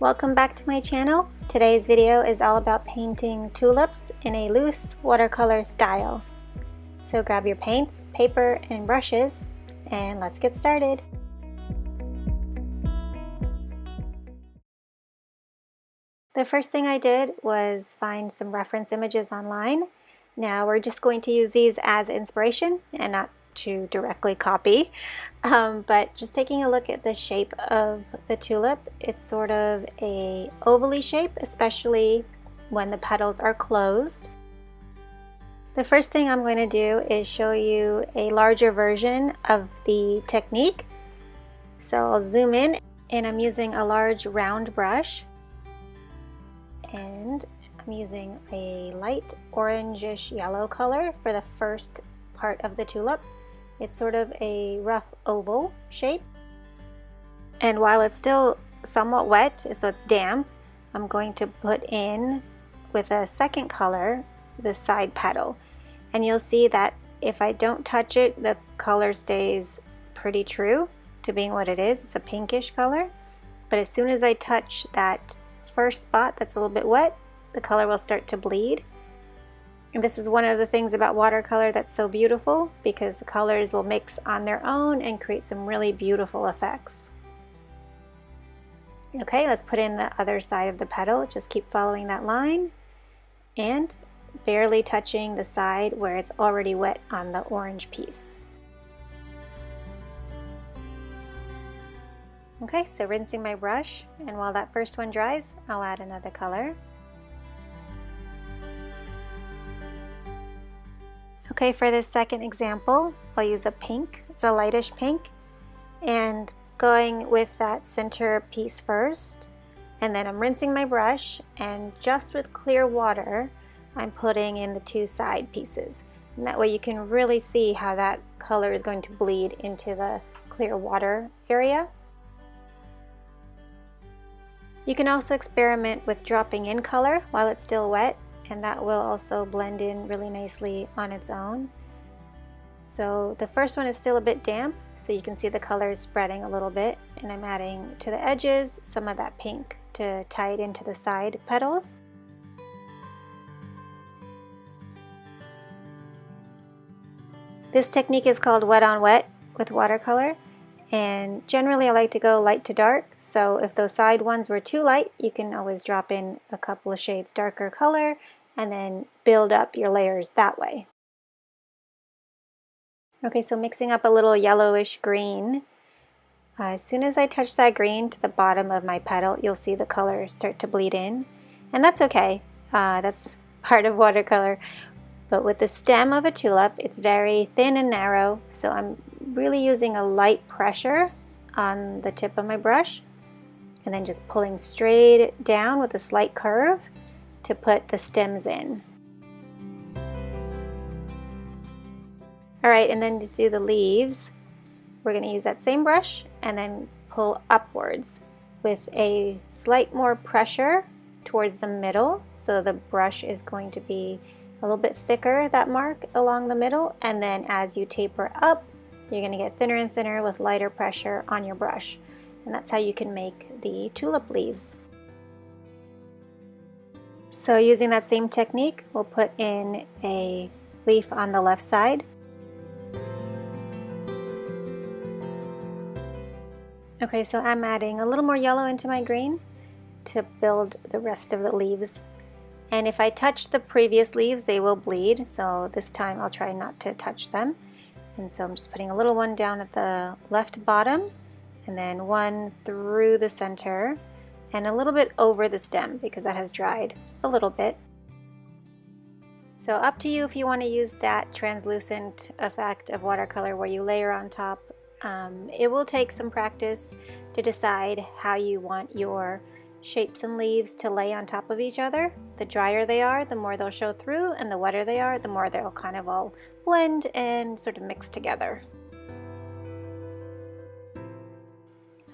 Welcome back to my channel. Today's video is all about painting tulips in a loose watercolor style. So grab your paints, paper, and brushes, and let's get started. The first thing I did was find some reference images online. Now we're just going to use these as inspiration and not to directly copy, but just taking a look at the shape of the tulip. It's sort of a ovally shape, especially when the petals are closed. The first thing I'm going to do is show you a larger version of the technique. So I'll zoom in, and I'm using a large round brush, and I'm using a light orangish yellow color for the first part of the tulip. It's sort of a rough oval shape, and while it's still somewhat wet, so it's damp, I'm going to put in with a second color the side petal, and you'll see that if I don't touch it, the color stays pretty true to being what it is. It's a pinkish color, but as soon as I touch that first spot that's a little bit wet, the color will start to bleed. And this is one of the things about watercolor that's so beautiful, because the colors will mix on their own and create some really beautiful effects. Okay, let's put in the other side of the petal. Just keep following that line and barely touching the side where it's already wet on the orange piece. Okay, so rinsing my brush, and while that first one dries, I'll add another color. Okay, for this second example, I'll use a pink. It's a lightish pink, and going with that center piece first, and then I'm rinsing my brush, and just with clear water, I'm putting in the two side pieces. And that way you can really see how that color is going to bleed into the clear water area. You can also experiment with dropping in color while it's still wet, and that will also blend in really nicely on its own. So the first one is still a bit damp, so you can see the color is spreading a little bit, and I'm adding to the edges some of that pink to tie it into the side petals. This technique is called wet on wet with watercolor, and generally I like to go light to dark. So if those side ones were too light, you can always drop in a couple of shades darker color and then build up your layers that way. Okay, so mixing up a little yellowish green. As soon as I touch that green to the bottom of my petal, you'll see the color start to bleed in. And that's okay. That's part of watercolor. But with the stem of a tulip, it's very thin and narrow, so I'm really using a light pressure on the tip of my brush, and then just pulling straight down with a slight curve to put the stems in. Alright, and then to do the leaves, we're going to use that same brush and then pull upwards with a slight more pressure towards the middle, so the brush is going to be a little bit thicker, that mark along the middle, and then as you taper up, you're going to get thinner and thinner with lighter pressure on your brush. And that's how you can make the tulip leaves. So using that same technique, we'll put in a leaf on the left side. Okay, so I'm adding a little more yellow into my green to build the rest of the leaves. And if I touch the previous leaves, they will bleed, so this time I'll try not to touch them. And so I'm just putting a little one down at the left bottom, and then one through the center, and a little bit over the stem because that has dried a little bit. So up to you if you want to use that translucent effect of watercolor where you layer on top. It will take some practice to decide how you want your shapes and leaves to lay on top of each other. The drier they are, the more they'll show through, and the wetter they are, the more they'll kind of all blend and sort of mix together.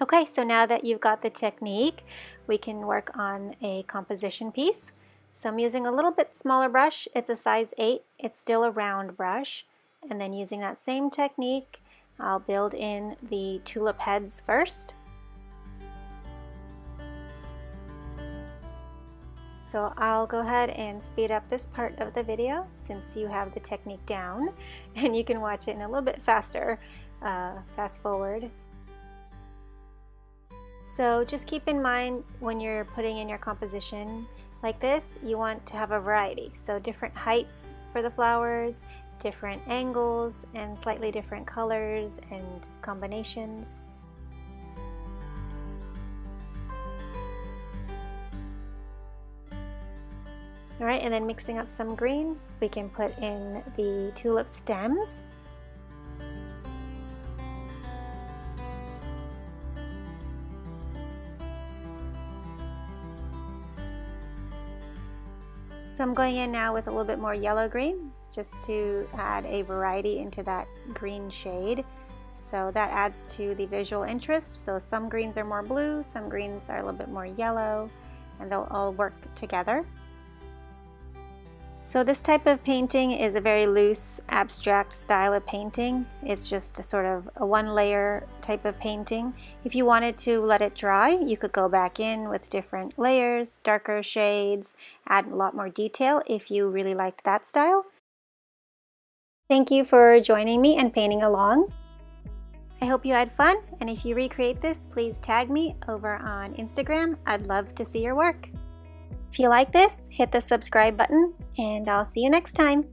Okay, so now that you've got the technique, we can work on a composition piece. So I'm using a little bit smaller brush. It's a size 8. It's still a round brush. And then using that same technique, I'll build in the tulip heads first. So I'll go ahead and speed up this part of the video since you have the technique down, and you can watch it in a little bit faster, fast forward. So just keep in mind when you're putting in your composition like this, you want to have a variety. So different heights for the flowers, different angles, and slightly different colors and combinations. All right, and then mixing up some green, we can put in the tulip stems. So I'm going in now with a little bit more yellow green, just to add a variety into that green shade. So that adds to the visual interest. So some greens are more blue, some greens are a little bit more yellow, and they'll all work together. So this type of painting is a very loose, abstract style of painting. It's just a sort of a one-layer type of painting. If you wanted to let it dry, you could go back in with different layers, darker shades, add a lot more detail if you really liked that style. Thank you for joining me and painting along. I hope you had fun, and if you recreate this, please tag me over on Instagram. I'd love to see your work. If you like this, hit the subscribe button, and I'll see you next time.